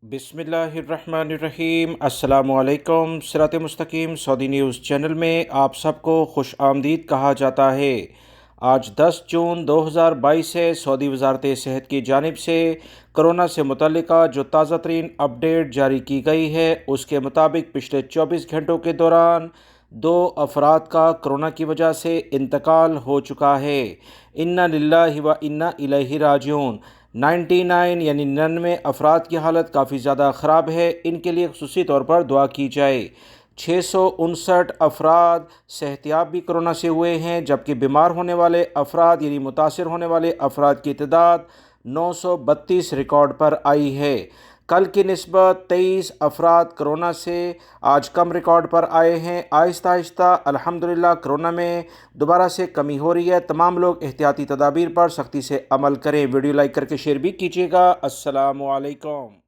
बिस्मिल्लाहिर्रहमानिर्रहीम। अस्सलामुअलैकुम। सिरात मुस्तकीम सऊदी न्यूज़ चैनल में आप सबको खुश आमदीद कहा जाता है। आज 10 जून 2022 से सऊदी वजारत सेहत की जानिब से कोरोना से मुतल्लिका जो ताज़ा तरीन अपडेट जारी की गई है, उसके मुताबिक पिछले 24 घंटों के दौरान 2 अफराद का कोरोना की वजह से इंतकाल हो चुका है। इन्ना लिल्लाहि व इन्ना इलैहि राजिऊन। 99 यानी 99 अफराद की हालत काफ़ी ज़्यादा ख़राब है, इनके लिए ख़ुसूसी तौर पर दुआ की जाए। 659 अफराद सेहतियाब भी कोरोना से हुए हैं, जबकि बीमार होने वाले अफराद यानी मुतासिर होने वाले अफराद की तादाद 932 रिकॉर्ड पर आई है। कल की निस्बत 23 अफराद कोरोना से आज कम रिकॉर्ड पर आए हैं। आहिस्ता आहिस्ता अल्हम्दुलिल्लाह कोरोना में दोबारा से कमी हो रही है। तमाम लोग एहतियाती तदाबीर पर सख्ती से अमल करें। वीडियो लाइक करके शेयर भी कीजिएगा। अस्सलामु अलैकुम।